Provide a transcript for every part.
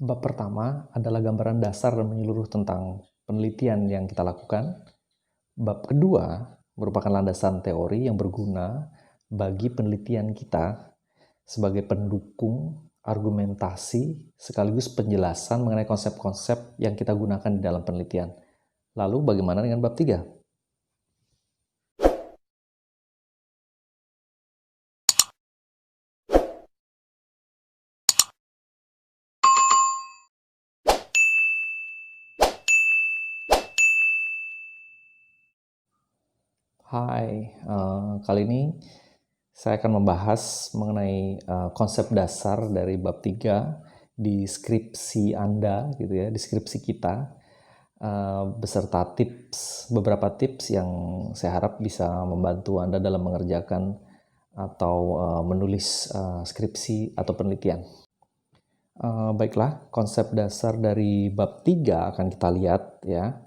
Bab pertama adalah gambaran dasar dan menyeluruh tentang penelitian yang kita lakukan. Bab kedua merupakan landasan teori yang berguna bagi penelitian kita sebagai pendukung argumentasi sekaligus penjelasan mengenai konsep-konsep yang kita gunakan di dalam penelitian. Lalu bagaimana dengan bab 3? Hai, kali ini saya akan membahas mengenai konsep dasar dari bab 3 di skripsi Anda, gitu ya, di skripsi kita, beserta beberapa tips yang saya harap bisa membantu Anda dalam mengerjakan atau menulis skripsi atau penelitian. Baiklah, konsep dasar dari bab 3 akan kita lihat ya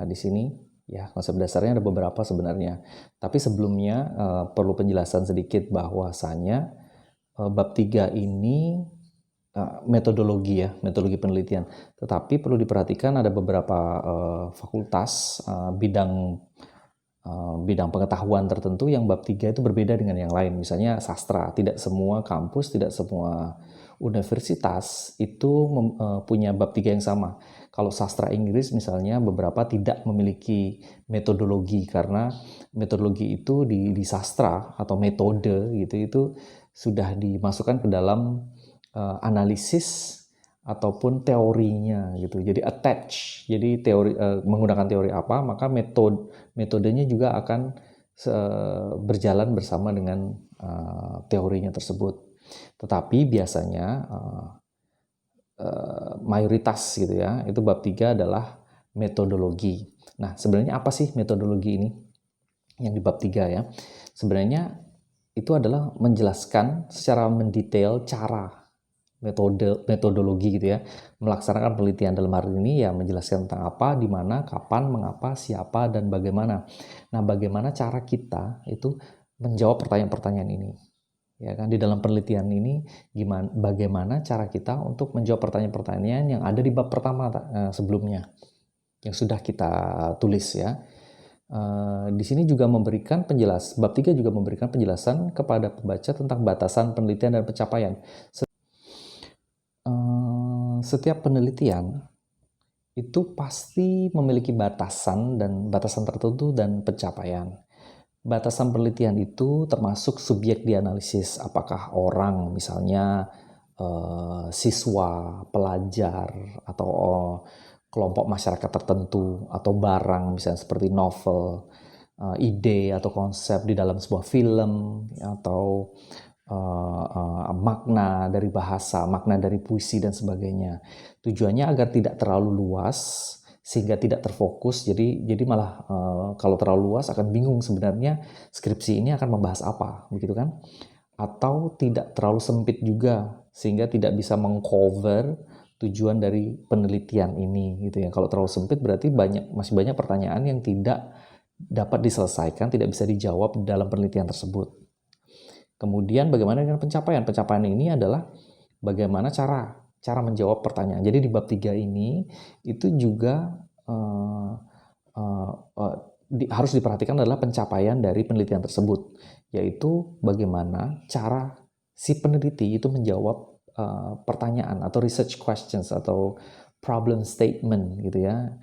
di sini. Ya, konsep dasarnya ada beberapa sebenarnya. Tapi sebelumnya perlu penjelasan sedikit bahwasanya bab 3 ini metodologi ya, metodologi penelitian. Tetapi perlu diperhatikan ada beberapa fakultas bidang pengetahuan tertentu yang bab 3 itu berbeda dengan yang lain. Misalnya sastra, tidak semua kampus, tidak semua universitas itu punya bab 3 yang sama. Kalau sastra Inggris misalnya beberapa tidak memiliki metodologi karena metodologi itu di sastra atau metode gitu itu sudah dimasukkan ke dalam analisis ataupun teorinya gitu. Jadi attach. Jadi teori menggunakan teori apa, maka metodenya juga akan berjalan bersama dengan teorinya tersebut. Tetapi biasanya mayoritas gitu ya, itu bab 3 adalah metodologi. Nah, sebenarnya apa sih metodologi ini yang di bab 3 ya? Sebenarnya itu adalah menjelaskan secara mendetail cara metodologi gitu ya, melaksanakan penelitian dalam hal ini ya menjelaskan tentang apa, di mana, kapan, mengapa, siapa, dan bagaimana. Nah, bagaimana cara kita itu menjawab pertanyaan-pertanyaan ini. Ya kan, di dalam penelitian ini bagaimana cara kita untuk menjawab pertanyaan-pertanyaan yang ada di bab pertama sebelumnya yang sudah kita tulis ya. Di sini juga memberikan bab 3 juga memberikan penjelasan kepada pembaca tentang batasan penelitian dan pencapaian. Setiap penelitian itu pasti memiliki batasan tertentu dan pencapaian. Batasan penelitian itu termasuk subjek dianalisis, apakah orang misalnya siswa, pelajar, atau kelompok masyarakat tertentu, atau barang misalnya seperti novel, ide atau konsep di dalam sebuah film, atau makna dari bahasa, makna dari puisi dan sebagainya. Tujuannya agar tidak terlalu luas sehingga tidak terfokus. Jadi malah kalau terlalu luas akan bingung sebenarnya skripsi ini akan membahas apa, begitu kan? Atau tidak terlalu sempit juga sehingga tidak bisa mengcover tujuan dari penelitian ini gitu ya. Kalau terlalu sempit berarti masih banyak pertanyaan yang tidak dapat diselesaikan, tidak bisa dijawab dalam penelitian tersebut. Kemudian bagaimana dengan pencapaian? Pencapaian ini adalah bagaimana cara menjawab pertanyaan. Jadi di bab 3 ini itu juga harus diperhatikan adalah pencapaian dari penelitian tersebut, yaitu bagaimana cara si peneliti itu menjawab pertanyaan atau research questions atau problem statement gitu ya.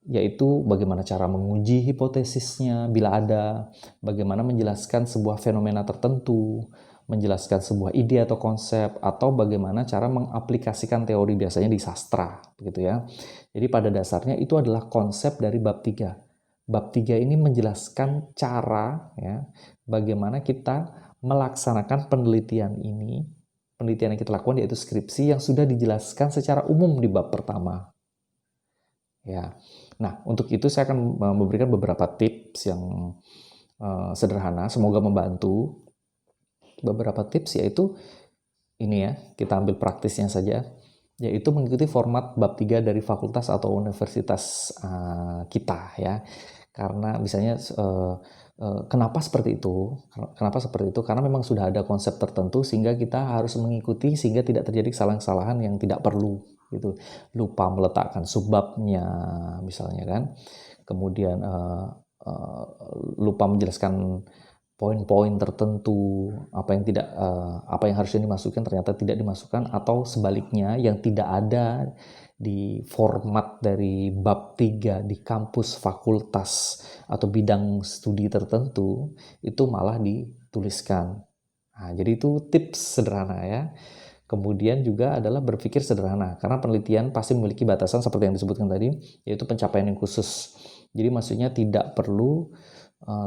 Yaitu bagaimana cara menguji hipotesisnya bila ada, bagaimana menjelaskan sebuah fenomena tertentu, menjelaskan sebuah ide atau konsep, atau bagaimana cara mengaplikasikan teori biasanya di sastra, gitu ya. Jadi pada dasarnya itu adalah konsep dari bab 3. Bab 3 ini menjelaskan cara ya, bagaimana kita melaksanakan penelitian ini, penelitian yang kita lakukan yaitu skripsi yang sudah dijelaskan secara umum di bab pertama. Ya. Nah, untuk itu saya akan memberikan beberapa tips yang sederhana, semoga membantu. Beberapa tips yaitu ini ya, kita ambil praktisnya saja, yaitu mengikuti format bab 3 dari fakultas atau universitas kita ya. Karena misalnya Kenapa seperti itu? Kenapa seperti itu? Karena memang sudah ada konsep tertentu sehingga kita harus mengikuti sehingga tidak terjadi kesalahan-kesalahan yang tidak perlu gitu. Lupa meletakkan subbabnya misalnya kan. Kemudian lupa menjelaskan poin-poin tertentu, apa yang harusnya dimasukkan ternyata tidak dimasukkan, atau sebaliknya yang tidak ada di format dari bab 3 di kampus, fakultas, atau bidang studi tertentu, itu malah dituliskan. Nah, jadi itu tips sederhana ya. Kemudian juga adalah berpikir sederhana, karena penelitian pasti memiliki batasan seperti yang disebutkan tadi, yaitu pencapaian yang khusus. Jadi maksudnya tidak perlu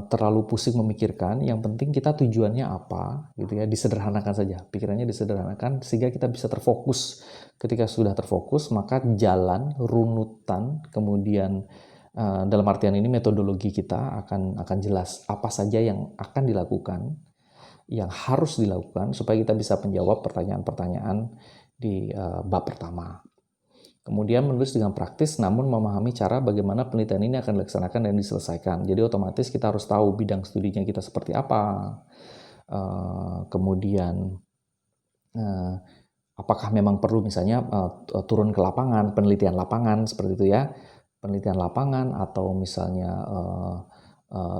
terlalu pusing memikirkan, yang penting kita tujuannya apa gitu ya, disederhanakan saja, pikirannya disederhanakan sehingga kita bisa terfokus. Ketika sudah terfokus, maka jalan runutan, kemudian dalam artian ini metodologi kita akan jelas apa saja yang akan dilakukan, yang harus dilakukan supaya kita bisa menjawab pertanyaan-pertanyaan di bab pertama. Kemudian menulis dengan praktis namun memahami cara bagaimana penelitian ini akan dilaksanakan dan diselesaikan. Jadi otomatis kita harus tahu bidang studinya kita seperti apa. Kemudian apakah memang perlu misalnya turun ke lapangan, penelitian lapangan seperti itu ya. Penelitian lapangan atau misalnya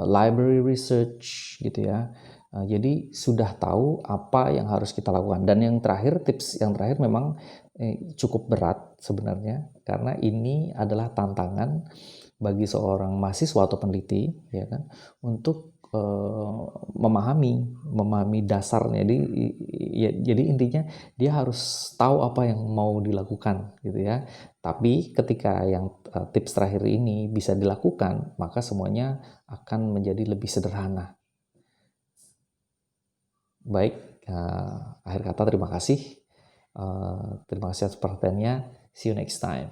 library research gitu ya. Jadi sudah tahu apa yang harus kita lakukan. Dan yang terakhir, tips yang terakhir memang cukup berat sebenarnya, karena ini adalah tantangan bagi seorang mahasiswa atau peneliti ya kan, untuk memahami dasarnya. Jadi intinya dia harus tahu apa yang mau dilakukan gitu ya. Tapi ketika yang tips terakhir ini bisa dilakukan, maka semuanya akan menjadi lebih sederhana. Baik, akhir kata terima kasih. Terima kasih atas perhatiannya. See you next time.